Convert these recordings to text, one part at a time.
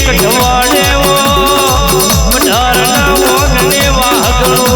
કઠવાડે ઓ પઢારના મોગને વાહગળો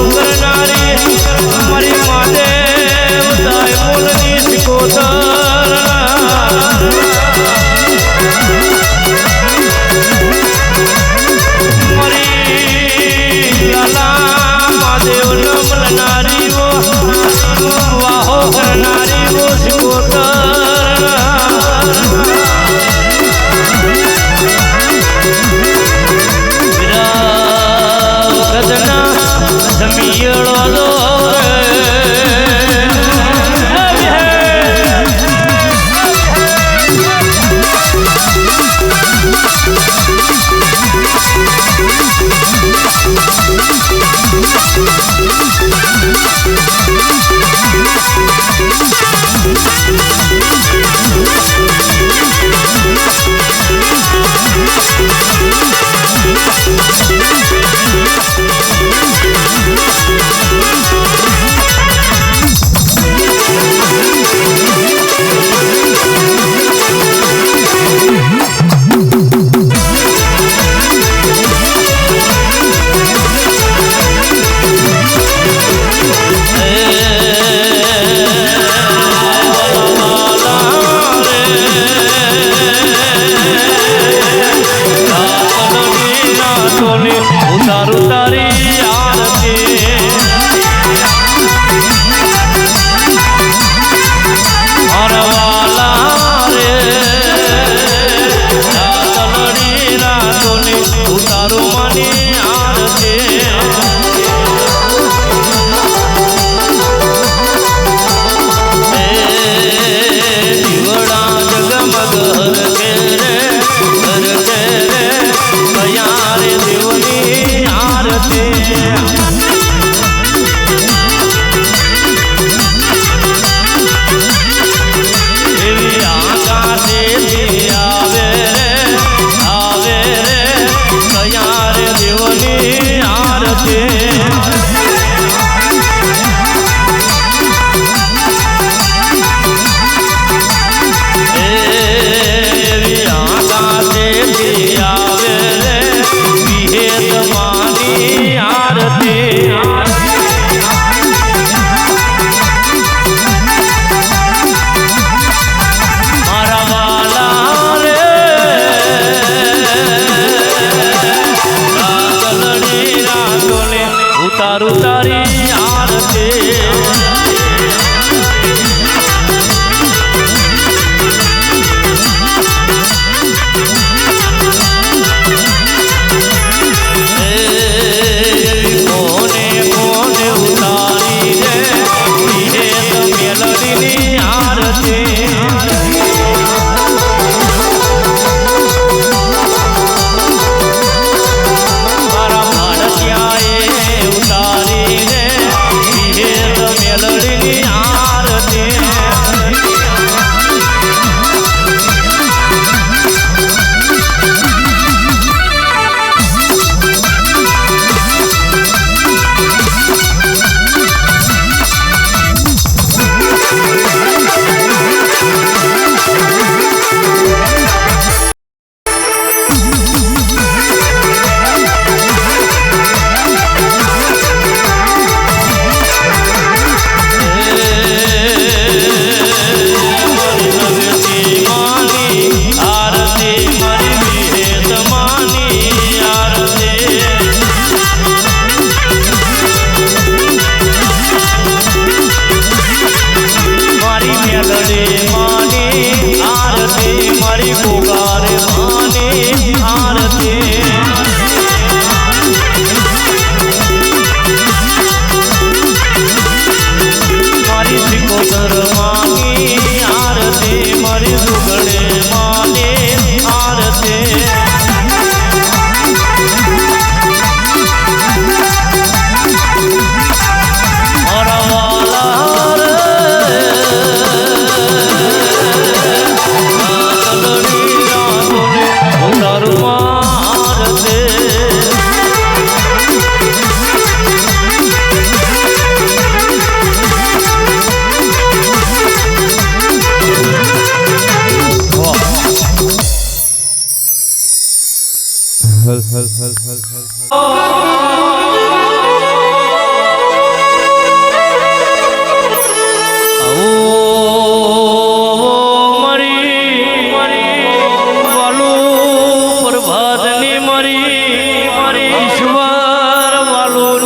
ઈશ્વર વાલું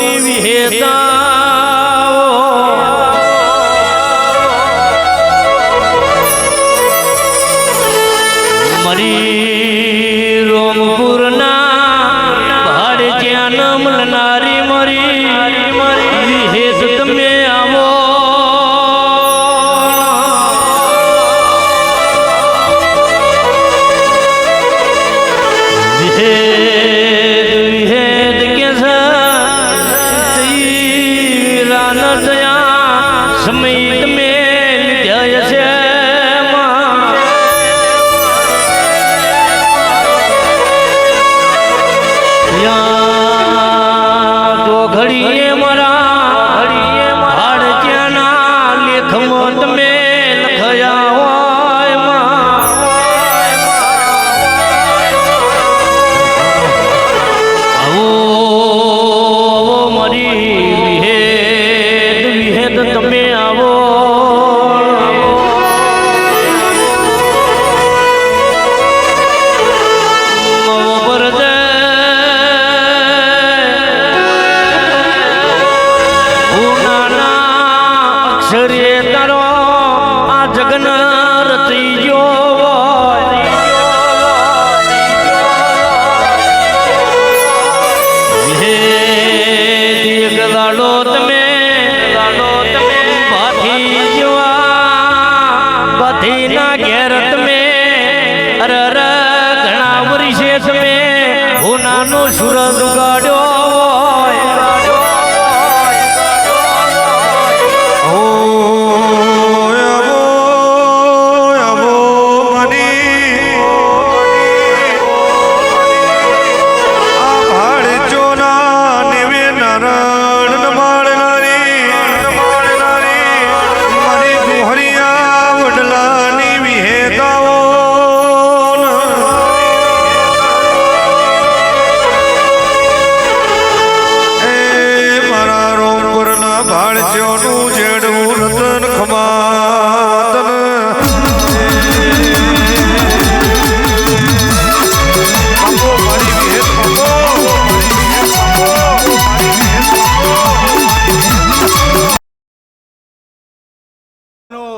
મારી હેત તમે આવો વિહેદ કે રાન દયા સમય તમે લીધા છે તો ઘડીએ મારા હાડ ત્યાંના લેખમાં તમે લખાયા હોય આવો મારી વિહેદ તમે આવો તારો આ જગન રચી ગયો લાડો તમે ભાથી જેવા ભાથી ના ઘેર તમે અરે ઘણા વર્ષે તમે હોનાનો સુરજ ઉગાડ્યો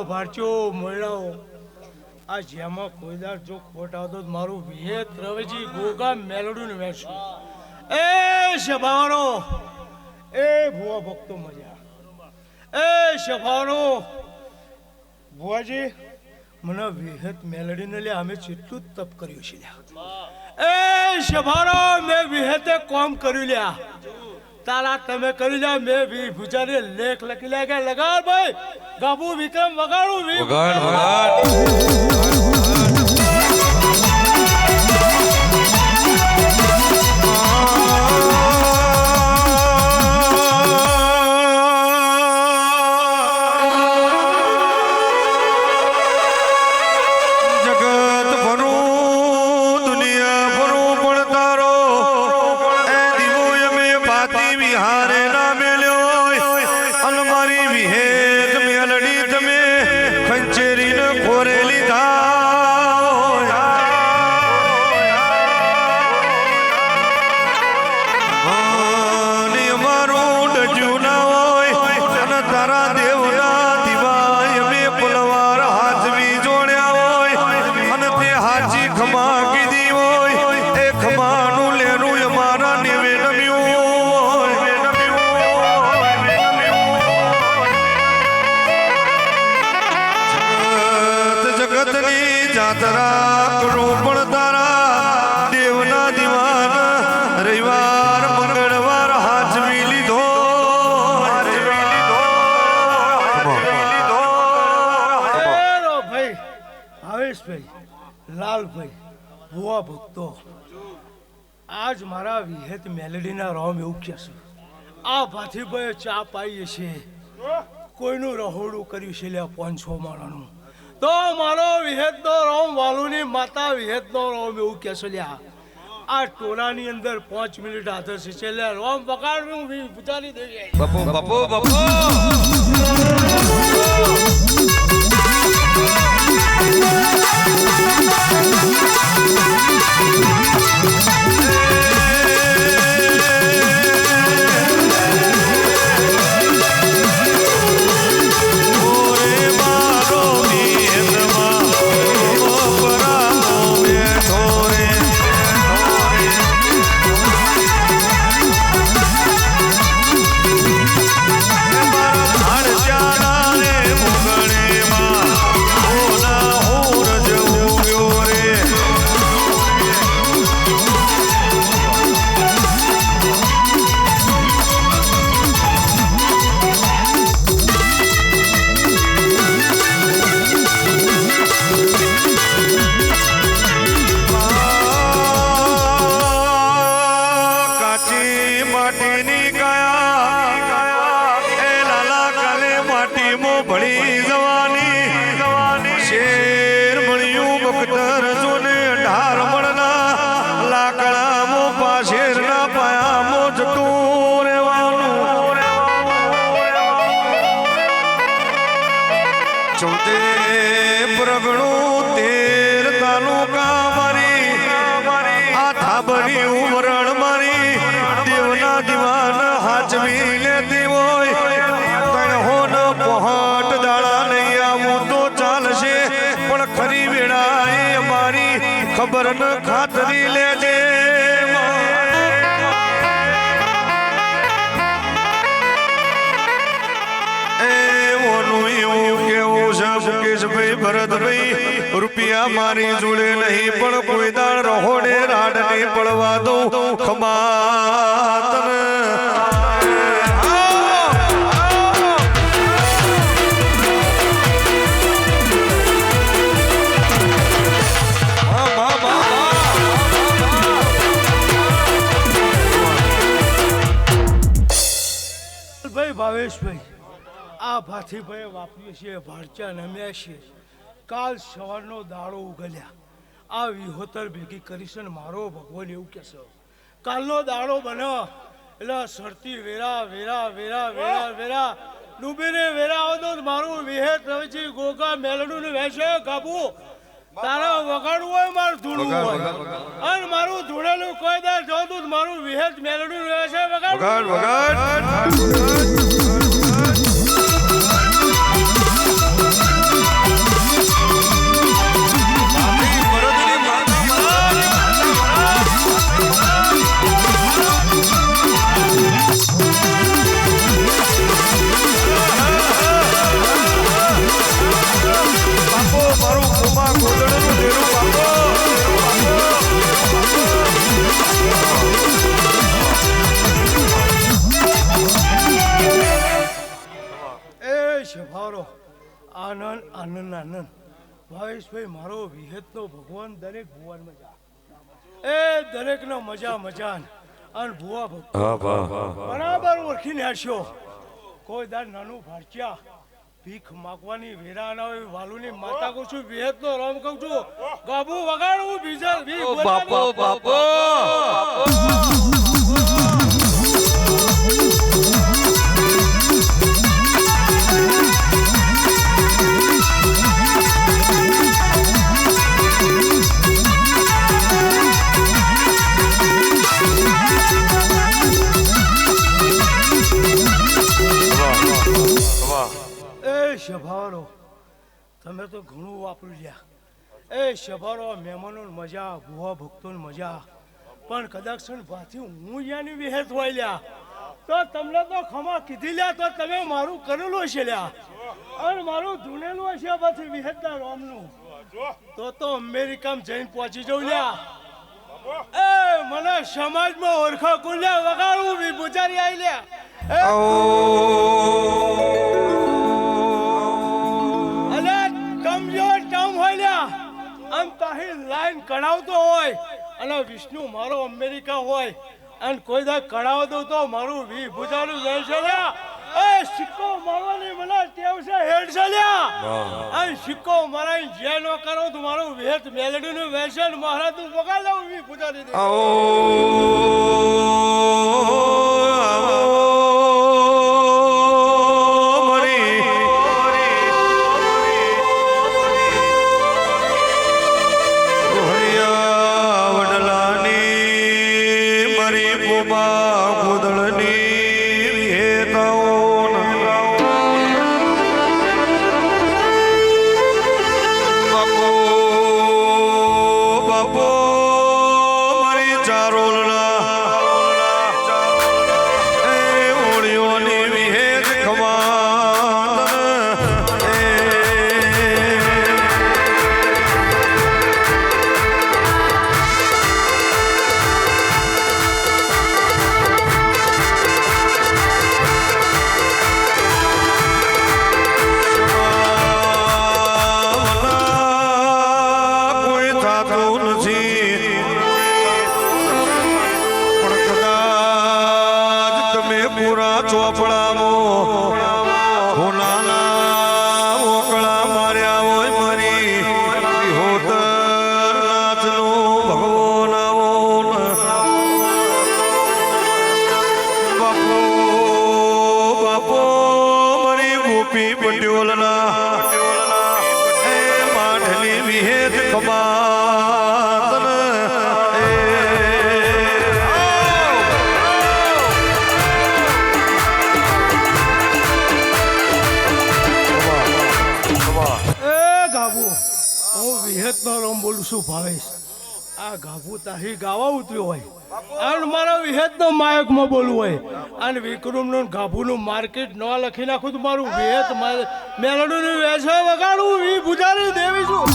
ભારચો મળાવો આ જેમાં કોઈદાર જો ખોટ આવતો મારું વિહેત રવેજી ગોગા મેલડું વેચું એ શભાનો એ ભુવા ભક્તો મજા એ શભાનો ભુવાજી મને વિહેત મેલડીને લે અમે કેટલું તપ કર્યું છે લ્યા એ શભાનો મેં વિહેતે કોમ કર્યું લ્યા તારા તમે કરી લ્યા મેં ભુજાને લેખ લખી લે કે લગાડ ભાઈ ગાબુ વિક્રમ વગાડું વગાડ લાલભાઈ ભુવા ભક્તો આજ મારા વિહેત મેલેડીના રોમ એવું કહેશું આ ભાથીભાઈ ચા પાઈએ છે કોઈનું રહોડું કર્યું છે લ્યા 500 માળાનું તો મારો વિહેતનો રોમ વાલુની માતા વિહેતનો રોમ એવું કહેશો લ્યા આ ટોલાની અંદર 5 મિનિટ હાથર છે લ્યા રોમ પકાડવું પૂજારી દેવી બાપુ બાપુ બાપુ ચૌદે પ્રગણું 13 તાલુકા મારી આ થાબરી ઉમરણ મારી દેવના દીવાન હાજવી લેતી હોય તણ હોન પહોંટ દાડા નહીં આવું તો ચાલશે પણ ખરી વેળા એ મારી ખબર ન ખાતરી લેજે ભરતભાઈ રૂપિયા મારી જોડે નહીં પણ કોઈ દાળ રહોડે રાડને પડવા દઉં ખમાતન ભાઈ ભાવેશભાઈ આ ભાથીભાઈ વાપરીએ છીએ ભાડચા નમ્યા છીએ કાલ સવારનો દાડો ઉગલ્યા આ વિહોતર ભેગી કરીશ ને મારો ભગવાન એવું કહેશે કાલનો દાડો બને એટલે સરતી વેરા વેરા વેરા વેરા વેરા ડૂબીને વેરા આવો તો મારું વિહેત રવજી ગોગા મેલડું ને વેસે કાબુ તારા વગાડવું હોય મારું ધૂળવું હોય અને મારું ધૂળેલું કોઈ દર જોતું મારું વિહેત મેલડું વેસે વગાડ વગાડ આનંદ આનંદ આનંદ ભાવેશભાઈ મારો વિહેતનો ભગવાન દરેક ભુવન મજા એ દરેકનો મજા મજા અને ભુવા બરાબર ઓળખીને હશો કોઈ દાર નાનું ભાડચ્યા ભીખ માગવાની વેરા ના હોય વાલુની માતા કહું છું વિહેતનો રામ કહું છું ગાબુ વગાડવું બીજા બાપો બાપો શભારો તમે તો ઘણું વાપરી લ્યા એ શભારો મહેમાનો મજા ભુવા ભક્તો મજા પણ કદાચ ભાથી હું યાની વિહેત હોય લ્યા તો તમને તો ખમા કીધી લ્યા તો તમે મારું કરેલું હશે લ્યા અને મારું ધૂણેલું હશે પછી વિહેતના રોમનું તો અમેરિકામાં જઈને પહોંચી જવું લ્યા એ મને સમાજમાં ઓળખા કુલ્યા વગાડવું બી પૂજારી આવી લ્યા લાઈન કઢાવતો હોય અને વિષ્ણુ મારો અમેરિકા હોય અને કોઈ દા કઢાવ દઉં તો મારું વી ભુજાનું જાય છે લ્યા એ સિક્કો મારવાની મને ટેવ છે હેડ છે લ્યા અને સિક્કો મારા જે નો કરો તો મારું વેત મેલડીનું વેસન મહારાજ તું પગાર દઉં વી ભુજાની દે રૂપી પટ્યોલના એ માઢલી વિહેત ખમાતન હું વિહેતનો રોમ બોલું છું ભાવેશ. આ ગાભુ તાહી ગાવા ઉતર્યો હોય અને મારા વિહેતનો માયકમાં બોલવું હોય અને વિક્રમનું ગાભુનું માર્કેટ ન લખી નાખું તો મારું વિહેત મેલડીનું વેચવા વગાડું વી પૂજારી દેવી છું.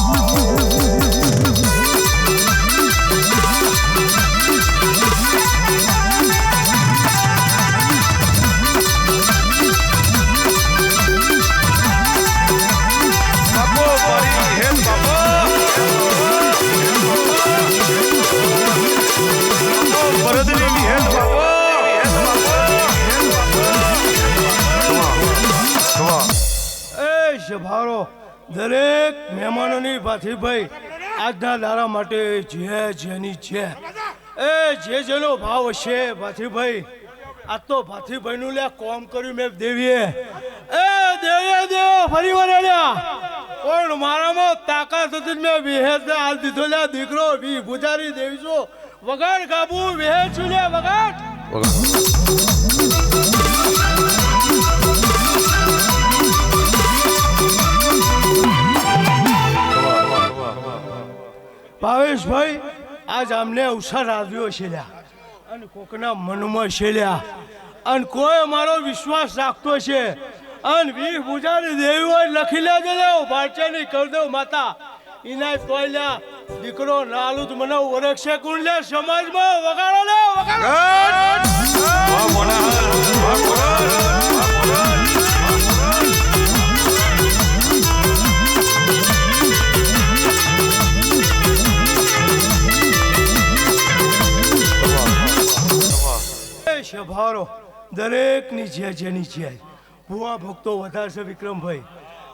ભારો દરેક મહેમાનોની ભાથીભાઈ આજના દારા માટે જે જેની છે એ જેનો ભાવ હશે ભાથીભાઈ આ તો ભાથીભાઈનું લે કોમ કર્યું મેં દેવીએ એ દેવ ફરી વાર પણ મારામાં તાકાત હતી મેં વિહેત હાલ દીધો લે દીકરો વી પૂજારી દેવી છો વગાડ કાબુ વિહેત છું લે વગાડ. ભાવેશભાઈ આજ અમને અવસર આવ્યો છે અને કોકના મનમાં છે અને કોઈ અમારો વિશ્વાસ રાખતો છે અને વીર પૂજારી દેવી લખી લેજો લે ભારતીયની કરી દઉં માતા એના તોય લ્યા દીકરો નાલું તો મને ઓળખશે કોણ લે સમાજમાં વગાડો લે વગાડો. ભારો દરેકની જે જેની છે ભુવા ભક્તો વધારશે વિક્રમભાઈ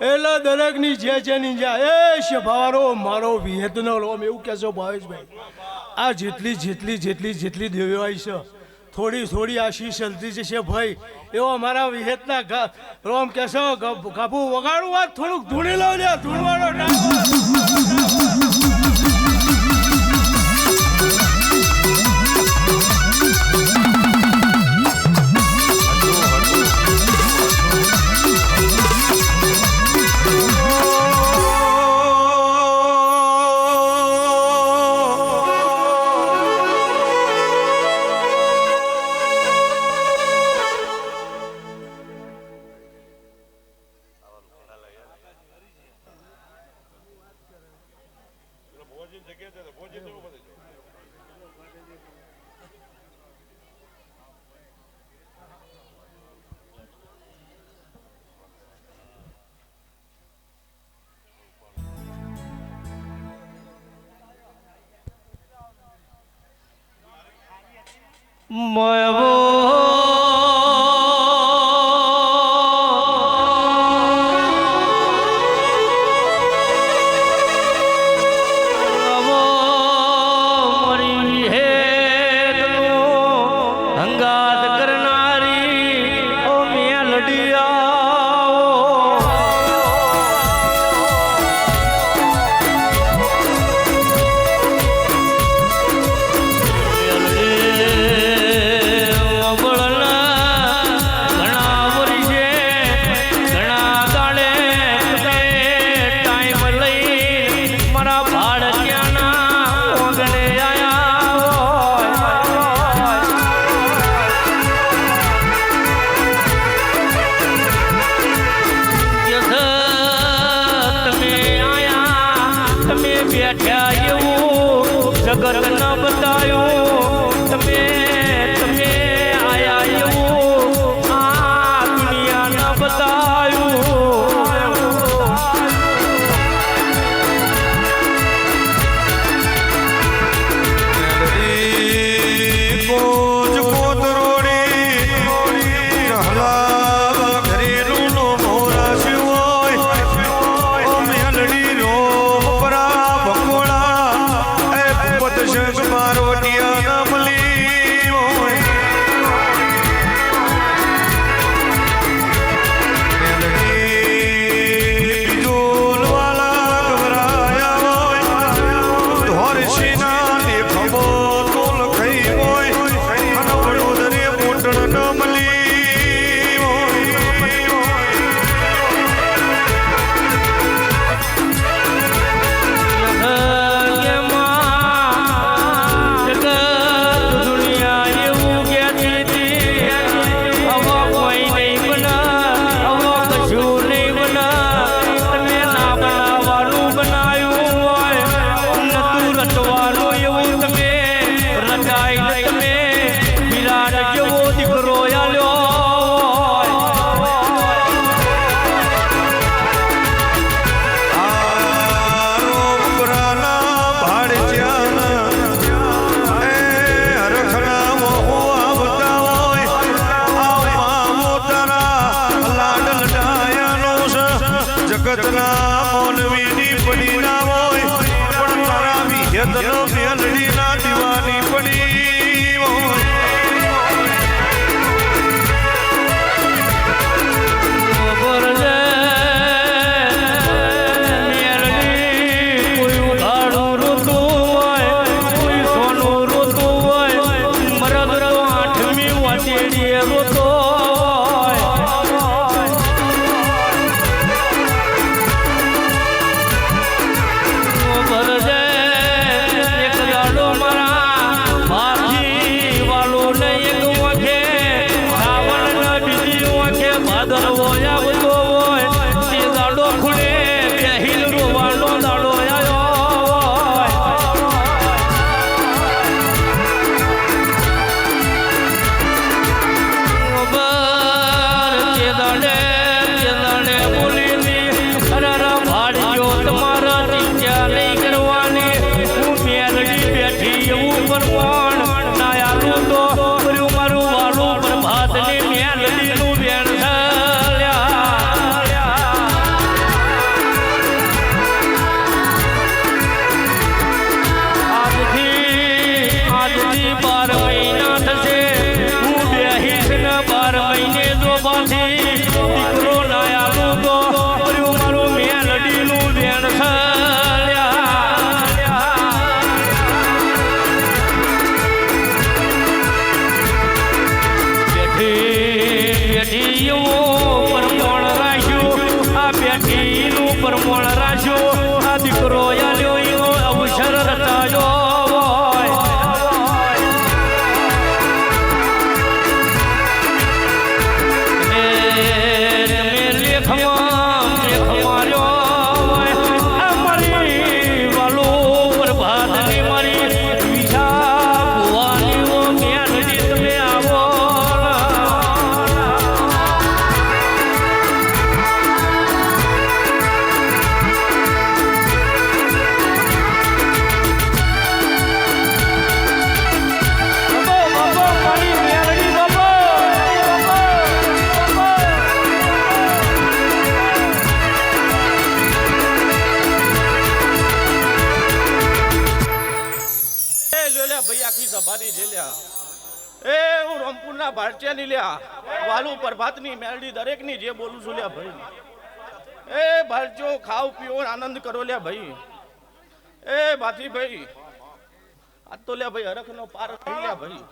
એટલે દરેકની જે જેની જાય એ ભારો મારો વિહેતનો રોમ એવું કહેશો ભાવેશભાઈ આ જેટલી દેવીઓ આવી છે થોડી આશીષ ચલતી જશે ભાઈ એવો મારા વિહેતના રોમ કહેશો ગાભુ વગાડું વાત થોડુંક ધૂણી લો લે ધૂણવાનો જગતના મોનવીની પડી ના હોય પણ તારા વિહેતનો મેલડીના દીવાની પડી હોય વાલુ પ્રભાતની મેલડી દરેકની જે બોલું છું લ્યા ભાઈ એ ભારજો ખાવ પીવો આનંદ કરો લ્યા ભાઈ એ બાથી ભાઈ આ તો લ્યા ભાઈ હરખનો પાર થઈ લ્યા ભાઈ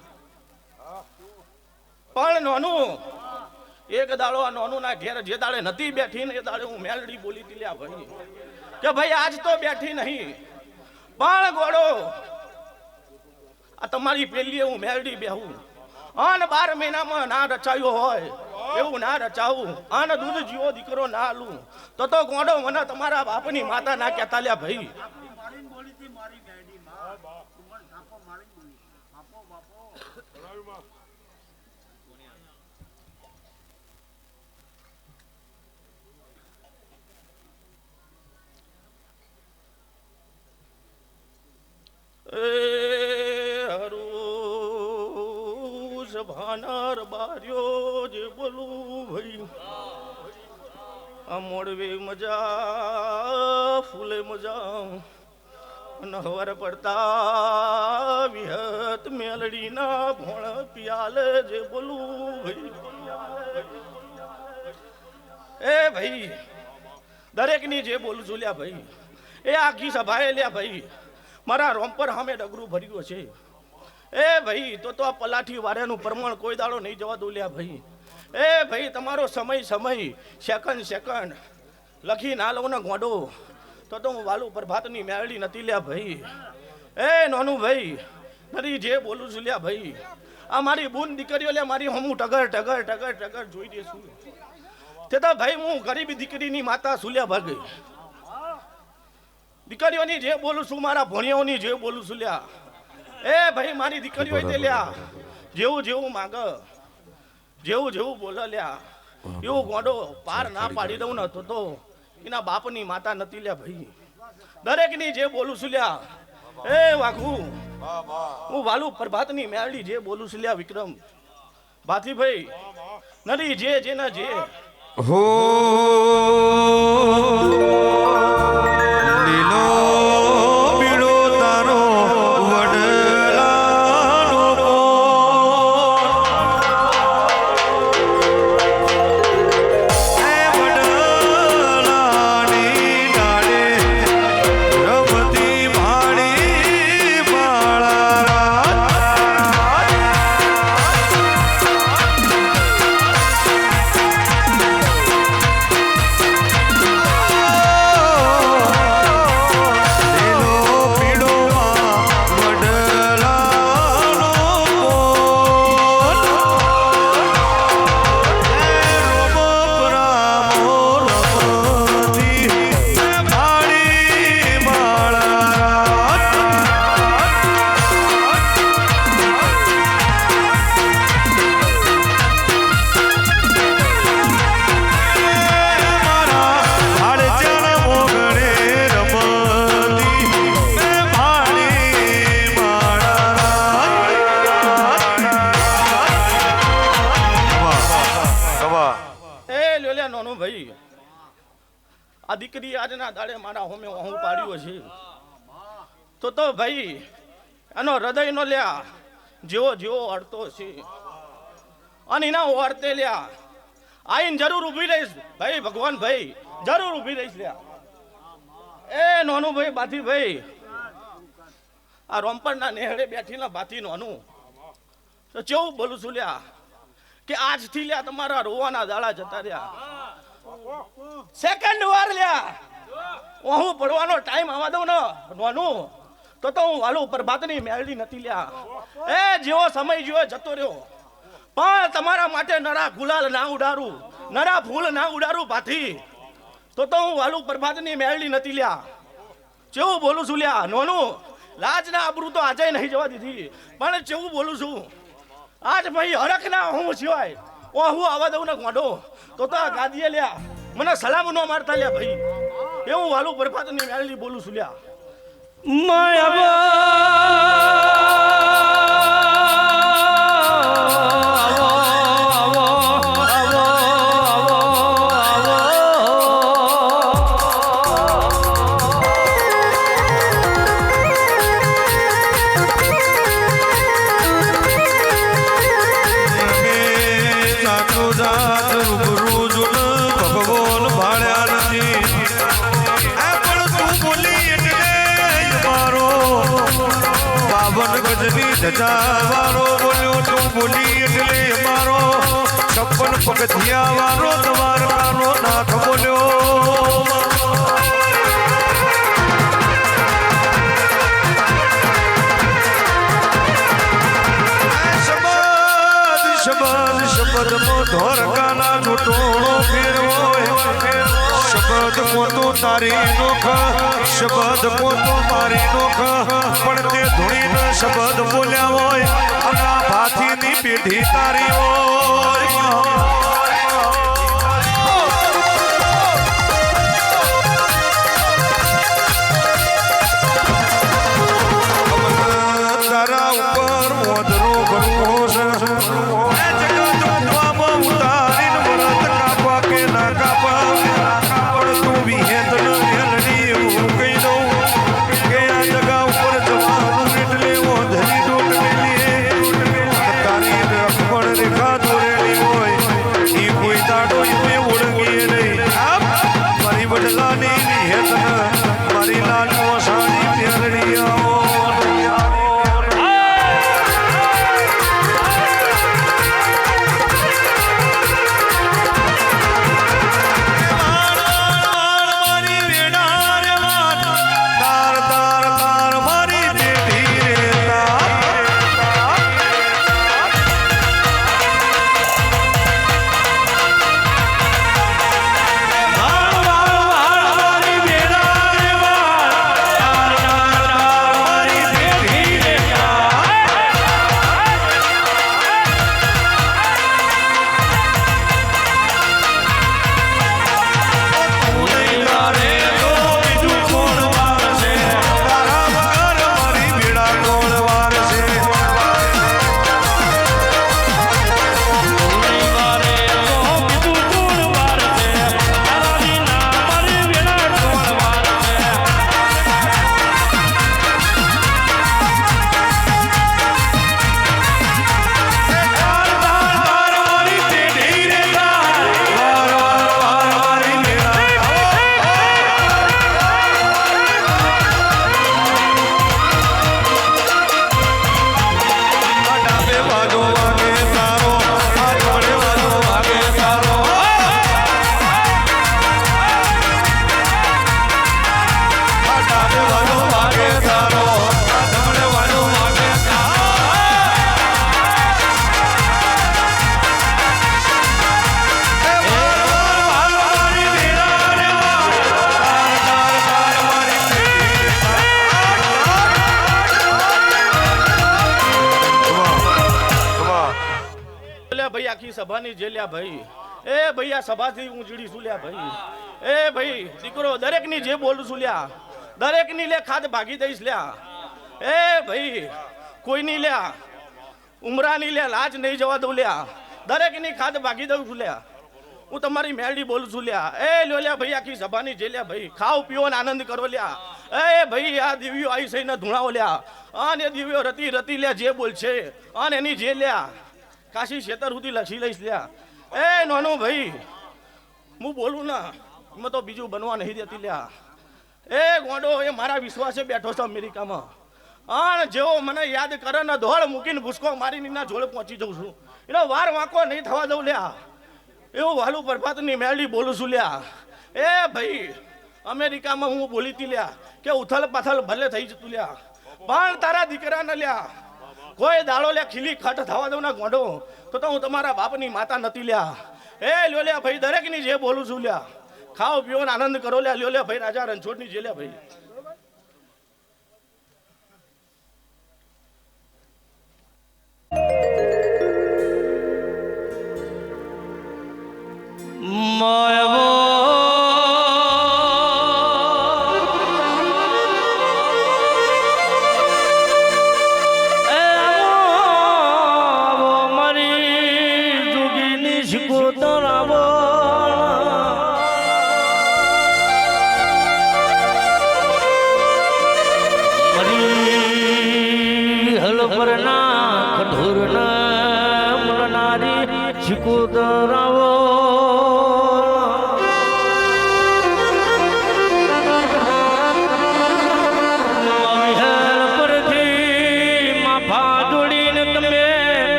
પણ નોનું એક દાડો આ નોનું ના ઘેર જે દાડે નથી બેઠી ને એ દાડે હું મેલડી બોલી હતી લ્યા ભાઈ કે ભાઈ આજ તો બેઠી નહીં પણ ગોળો આ તમારી પેલી હું મેલડી બેહું આન 12 મહિનામાં ના રચાયો હોય એવું ના રચાવું આન દૂધ જીવો દીકરો ના આલું તો ગોડો મને તમારા બાપની માતા ના કહેતા લ્યા ભાઈ ભાનાર બાર્યો જે બોલું ભાઈ આ મોડવે મજા ફૂલે મજા નહવર પડતા વિહત મેલડી ના ભોણ પિયાલે જે બોલું ભાઈ એ ભાઈ દરેક ની જે બોલું છું લ્યા ભાઈ એ આખી સભાએ લ્યા ભાઈ મારા રોમ્પર સામે ડગરું ભર્યું છે એ ભાઈ તો આ પલાઠી વારેનું પ્રમાણ કોઈ દાડો નહીં જવા દો લ્યા ભાઈ એ ભાઈ તમારો સમય સેકન્ડ લખી ના લઉં ને ગોડો તો હું વાલુ પ્રભાતની મેળડી નથી લ્યા ભાઈ એ નોનું ભાઈ નરી જે બોલું છું લ્યા ભાઈ આ મારી બૂન દીકરીઓ લ્યા મારી હું ટગર જોઈ દેશું તે તો ભાઈ હું ગરીબી દીકરીની માતા સુલ્યા ભાગી દીકરીઓની જે બોલું છું મારા ભણિયાઓની જે બોલું છું લ્યા એ ભાઈ મારી દીકરીઓ તે લ્યા જેવું માંગ જેવું બોલે લ્યા એવું ગોડો પાર ના પાડી દઉં ને તો એના બાપની માતા નથી લ્યા ભાઈ દરેકની જે બોલું છું લ્યા એ વાઘુ હું વાલુ પ્રભાતની મેળડી જે બોલું છું લ્યા વિક્રમ બાથી ભાઈ નરી જે ના જે હો નાનું ભાઈ આ દીકરી આજના દાડે મારા હોમે હું પાડ્યો છે તો ભાઈ એનો હૃદય નો લ્યા જેવો જેવો અડતો છે અને એના વર્તે લ્યા આઈને જરૂર ઊભી રહીશ ભાઈ ભગવાન ભાઈ જરૂર ઊભી રહીશ લ્યા એ નોનું ભાઈ બાથી ભાઈ આ રોમપરના નેહડે બેઠીને બાથી નોનું તો કેવું બોલું છું લ્યા કે આજથી લ્યા તમારા રોવાના દાડા જતા રહ્યા સેકન્ડ વાર લ્યા હું પડવાનો ટાઈમ આવવા દઉં ને નોનું તો હું વાલું પ્રભાતની મેળવી નથી લ્યા એ જેવો સમય જેવો જતો રહ્યો પણ તમારા માટે નરા ગુલાલ ના ઉડાડું નરા ફૂલ ના ઉડાડું પાથી તો હું વાલું પ્રભાતની મેળવી નથી લ્યા કેવું બોલું છું લ્યા નોનું લાજ ના આબરૂ તો આજે નહીં જવા દીધી પણ કેવું બોલું છું આજ ભાઈ હરખ ના હું સિવાય હું આવવા દઉં ને ગોડો તો આ ગાદીએ લ્યા મને સલામ નો મારતા લ્યા ભાઈ એવું વાલું પ્રભાતની મેળવી બોલું છું લ્યા વારો બોલ્યો તું બોલી એટલે મારો 56 પગથિયા વારો દ્વારકાનો નાથ બોલ્યો શબ્દ મો દ્વારકાના લૂંટોણો ફેરવો શબ્દ મોતો તારી નોખ શબ્દ મોતો મારી નોખ પણ તે ધૂણીનો શબ્દ બોલ્યા હોય અને ભાથીની પેઢી તારી હોય તારા ઉપર મોદરો ભરવો મારી લાલ સાડી પહેરડી સભાની જેલ્યા ભાઈ એ ભૈયા સભાથી ઊંચડી સુલ્યા ભાઈ એ ભાઈ દીકરો દરેકની જે બોલું છું લ્યા દરેકની લે ખાદ ભાગી દઈશ લ્યા એ ભાઈ કોઈની લ્યા ઉમરાની લે લાજ નહીં જવા દઉં લ્યા દરેકની ખાદ ભાગી દઉં છું લ્યા હું તમારી મેલડી બોલું છું લ્યા. એ લ્યો લ્યા ભાઈ આખી સભાની જે લ્યા ભાઈ ખાઓ પીઓ ને આનંદ કરો લ્યા. એ ભાઈ આ દિવ્યો આવી સહીને ધૂણાઓ લ્યા. અને દિવ્યો રતી રતી લ્યા જે બોલ છે અને એની જે લ્યા કાશી ખેતર સુધી લખી લઈશ લ્યા. એ નોનો ભાઈ હું બોલું ના એમાં તો બીજું બનવા નહીં દેતી લ્યા. એ ગોડો એ મારા વિશ્વાસે બેઠો છે અમેરિકામાં. અને જેવો મને યાદ કરે ને દોડ મૂકીને ભૂસકો મારીને એના જોડે પહોંચી જઉં છું. એનો વાર વાંકો નહીં થવા દઉં લ્યા. એવું વાલું પ્રભાતની મેલડી બોલું છું લ્યા. એ ભાઈ અમેરિકામાં હું બોલી તી લ્યા કે ઉથલ પાથલ ભલે થઈ જતું લ્યા, પણ તારા દીકરાને લ્યા કોઈ દાડો લ્યા ખીલી ખટ થવા દઉં ને ગોંડો તો હું તમારા બાપની માતા નથી લ્યા. એ લ્યો લ્યા ભાઈ દરેકની જે બોલું છું લ્યા. ખાઓ પીઓ ને આનંદ કરો લ્યા. લ્યો લ્યા ભાઈ રાજા રણછોડની જે લ્યા ભાઈ.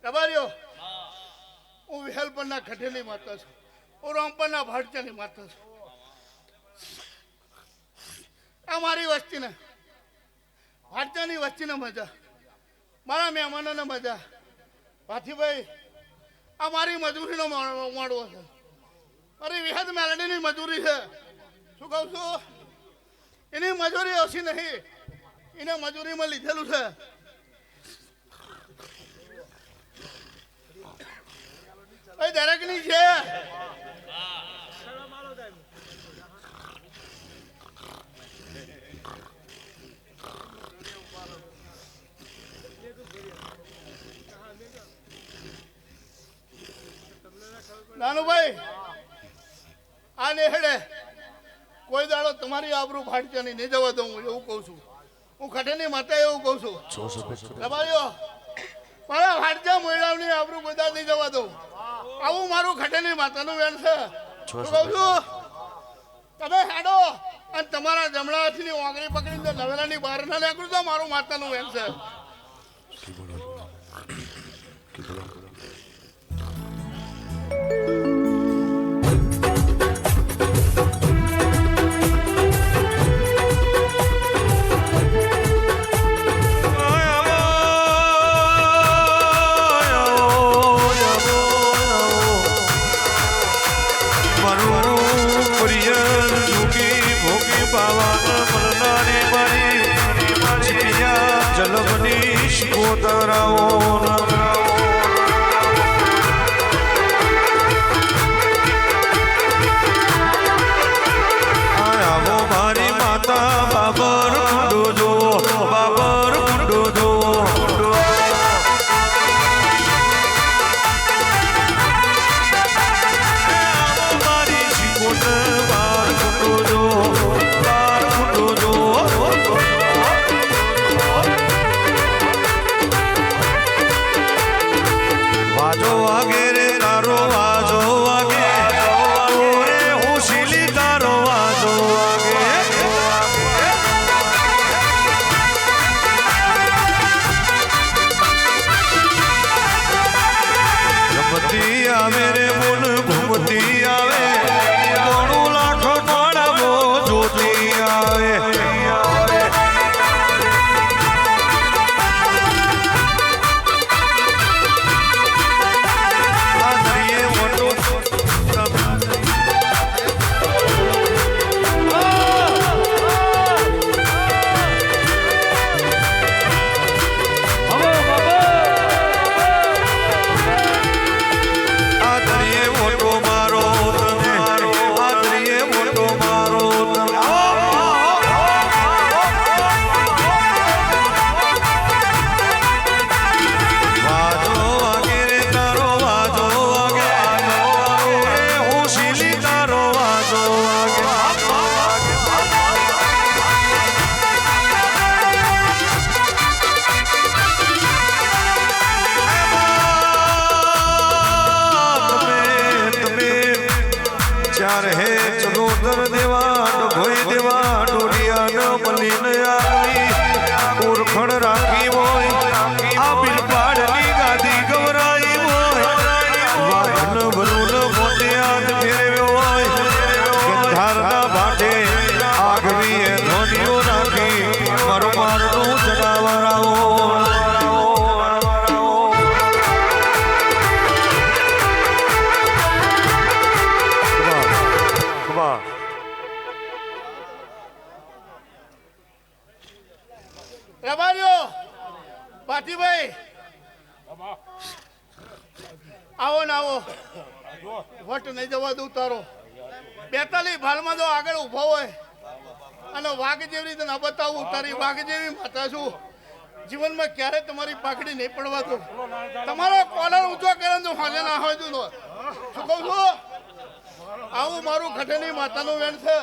રબારીઓ, હું વિહલપરના ખટેલી માતા છું. હું રામપરના ભાટચાની માતા છું. આ મારી વસ્તીને ભાટચાની વસ્તીને મજા, મારા મહેમાનોને મજા. ભાથીભાઈ, આ મારી મજૂરીનો માળવો છે. મારી વિહદ મેલડીની મજૂરી છે. શું કહું છું? એની મજૂરી ઓછી નહીં, એને મજૂરીમાં લીધેલું છે. દરેકની છે. નાનુભાઈ આ નેહડે કોઈ દાડો તમારી આબરૂ ફાટવાની નહીં જવા દઉં હું એવું કહું છું. હું ખટેની માતા એવું કહું છું. રબારીઓ મારા ફાટજા મહિલાઓની આબરૂ બધા નહીં જવા દઉં. આવું મારું ખટેની માતાનું વેણ છે. શું કહું છું તમે હેડો અને તમારા જમણા હાથની ઓગળી પકડીને નવેલાની બહાર ના નીકળું તો મારું માતાનું વેણ છે. રબારીઓ પાટીભાઈ આવો ને આવો વટ નહીં જવા દઉં તારો 42 ભાલમાં જો આગળ ઉભો હોય અને વાઘ જેવી રીતે ના બતાવું તારી વાઘ જેવી માતા છું જીવનમાં ક્યારે તમારી પાકડી નહીં પડવા દો તમારો કોલર ઊંચો કરે તો હોજે ના હોય તું શું કહું છું આવું મારું ખટેની માતાનું વેણ છે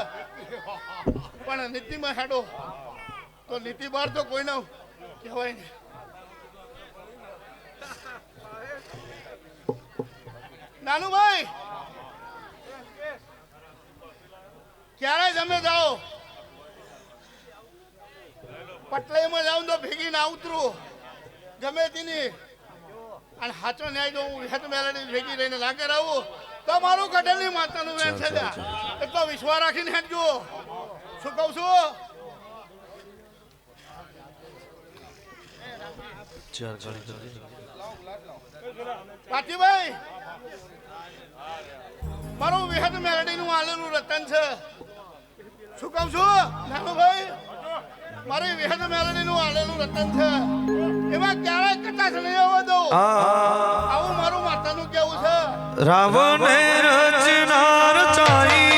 પણ નીતિમાં હેડો તો નીતિ બાર તો કોઈ ના કહેવાય ને નાનુભાઈ ક્યારે તમે જાઓ પટલાઈમાં જાઉં તો ભેગી ના ઉતરું ગમે તેની અને હાચો ન્યાય જો હું હેત મેળવી ભેગી રહીને લાગે રહું તો મારું કટલની માતાનું વેણ છે એટલો વિશ્વાસ રાખીને હેઠજો શું કહું છું પાટીભાઈ મારું વિહત મેલડીનું આલેલું રતન છે શું કહું છું નાનુભાઈ મારી વિહત મેલડીનું આલેલું રતન છે એમાં ક્યારેય કટાશ નહીં આવવા દઉં આવું મારું માતાનું કેવું છે રાવણે રચના રચાઈ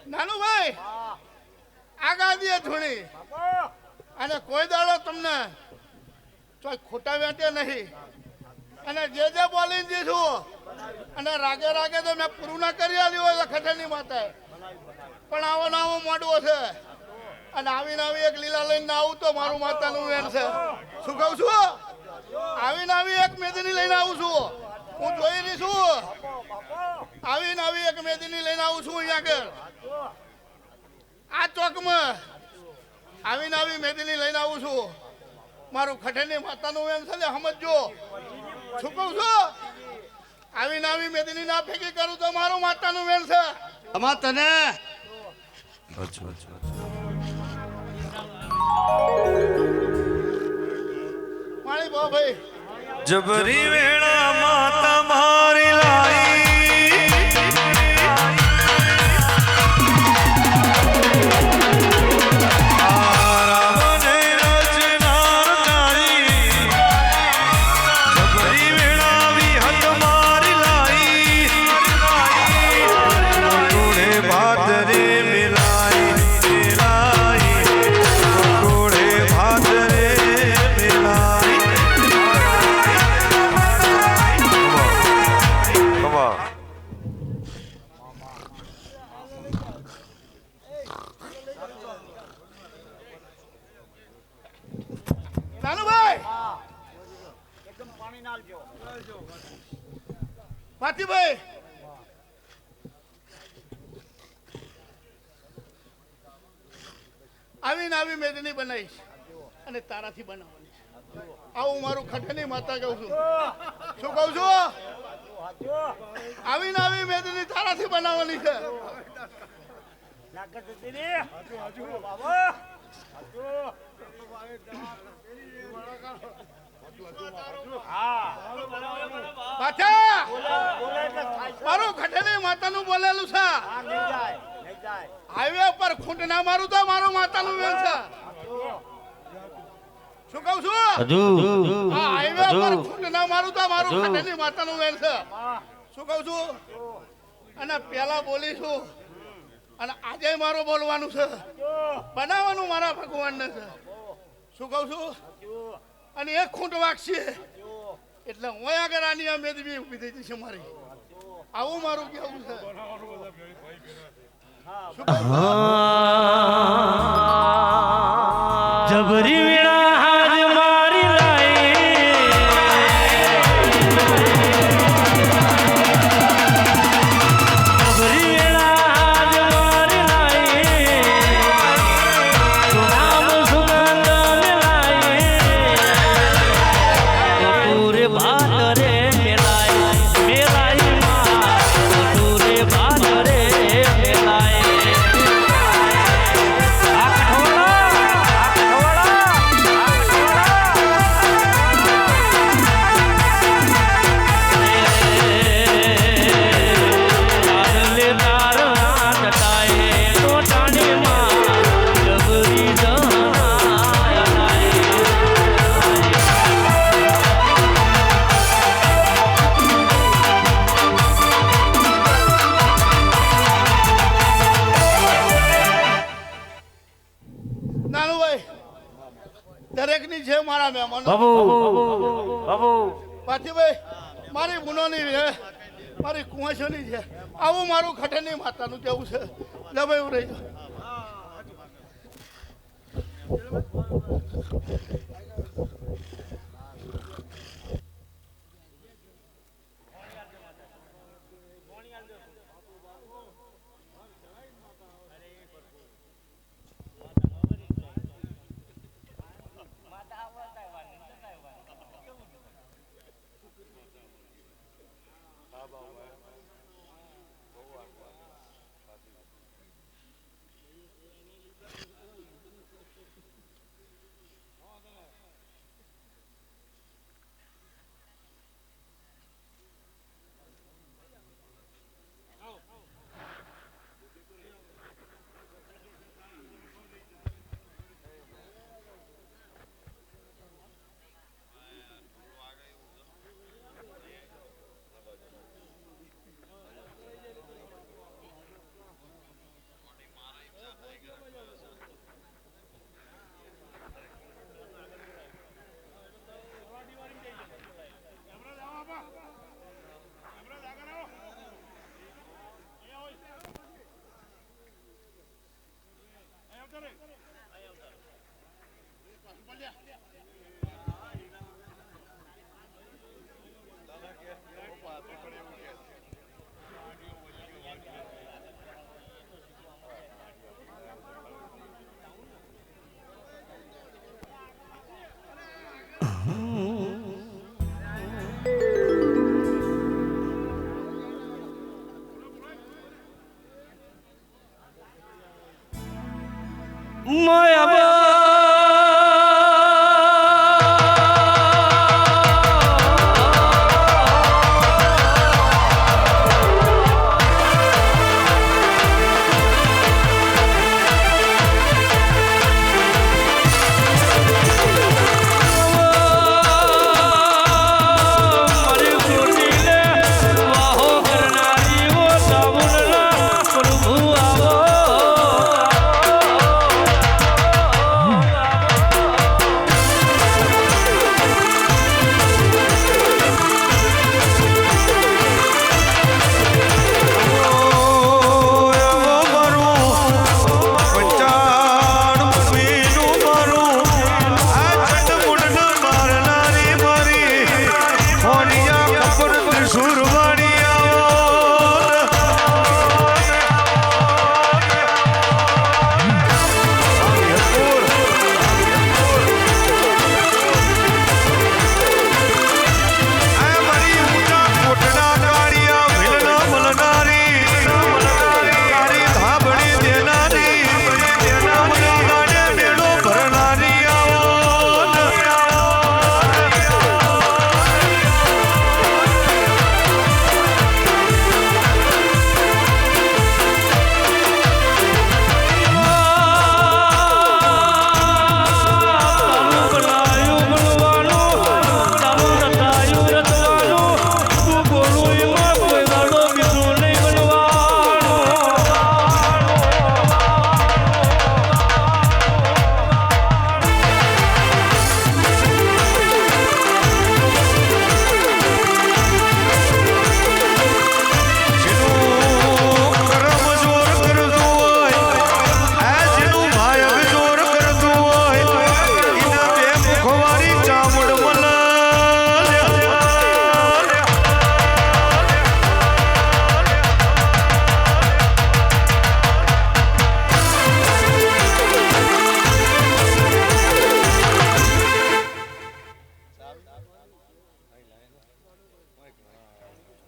નાનુભાઈ આ ગાદીએ ધૂણી અને જે બોલી દીધું અને રાગે રાગે તો મેં પૂરું ના કરી આલ્યું હોય ખટેની માતાએ, પણ આવો ને આવો મોડવો છે અને આવીને આવી એક લીલા લઈને આવું તો મારું માતાનું વેણ છે. શું કહું છું? આવીને આવી એક મેદની લઈને આવું છું, હું જોઈ રહી છું. આવીને આવી એક મેદની લઈને આવું છું અહીંયા આગળ આ ચોકમાં આવીને આવી મેદની લઈને આવું છું. મારું ખટેની માતાનું વેણ છે સમજો. શું કહું છું? આવીને આવી મેદની ના ભેગી કરું તો મારું માતાનું વેણ છે. અમાર તને મારી બહુ ભાઈ જબરી વેળા માતા મારી લાઈ ભાતીભાઈ આવીને આવી મેદની બનાવીશ અને તારાથી બનાવવાની. આવું મારું ખટેની માતા કહું છું. શું કહું છું? આવીને આવી મેદની તારાથી બનાવવાની છે. મારું ખટેની માતાનું બોલેલું છે. હાઈવે પર ખૂંટ ના મારું તો મારું માતાનું વેણ છે. શું કહું છું? હાઈવે પર ખૂંટ ના મારું તો મારું ખટેની માતાનું વેણ છે. શું કહું છું? અને પેલા બોલીશું અને આજે મારું બોલવાનું છે, બનાવવાનું મારા ભગવાનને છે. શું કહું છું? અને એક ખૂંટ વાગશે એટલે હું આગળ આની આ મેદવી ઊભી થઈ જશે મારી. આવું મારું કેવું છે. જબરી વેળા હાજ મારી લાઈ જબરી વેળા હાજ મારી લાઈ નામ સુગંધ મિલાઈ તુરે ભાત રે મિલાઈ મિલાઈ માં તુરે ભાત રે મિલાઈ નાનુભાઈ દરેકની છે મારા મહેમાનો. બાબુ બાબુ પાથીભાઈ મારી ગુનોની છે, મારી કુંવાસોની છે. આવું મારું ખટેની માતાનું કેવું છે. લભાઈ રહી જાઓ.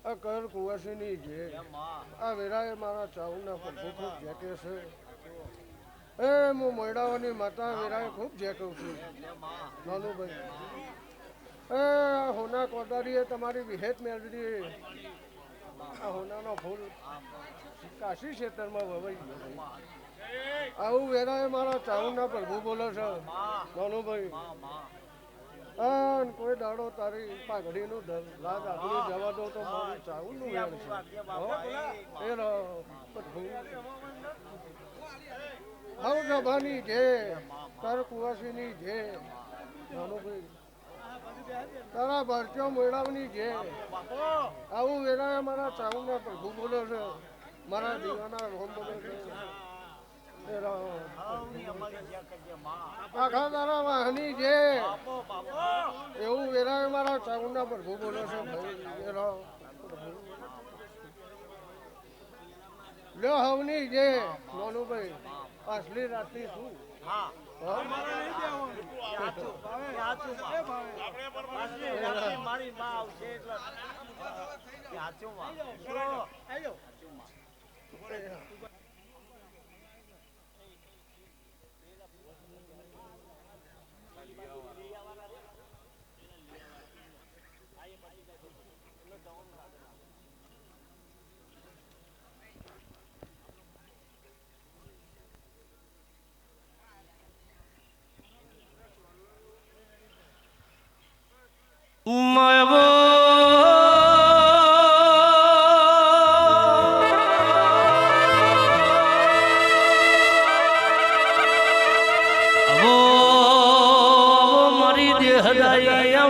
આ કર કુવાસીની જે આ વેરાએ મારા ચાઉના પર ખૂબ જેકે છે એ હું મોયડાવાની માતા વેરાએ ખૂબ જેકું છું નાનુભાઈ એ હોના કોદારીએ તમારી વિહેત મેળવી આ હોનાનો ફૂલ કાશી ક્ષેત્રમાં વવાઈ ગયો આવું વેરાએ મારા ચાઉના પ્રભુ બોલે છે નાનુભાઈ કોઈ દાડો તારી પાઘડીનું લાગ આગળ જવા દો તો મારું ચાવલનું વેણ છે હવ ગભાની જે તાર કુવાસીની જે નાનુભાઈ તારા ભારતીય મેળાવની જે આવું વેરાય મારા ચાવના પ્રભુ બોલે છે મારા દીવાના રોમ બોલે છે આખા તારા વાહની જે એવું વેરાય મારા ચાઉના પ્રભુ બોલે છે ભાઈ લ્યો હવની જે નાનુભાઈ પાછલી રાતની શું મારી દેહ દાયા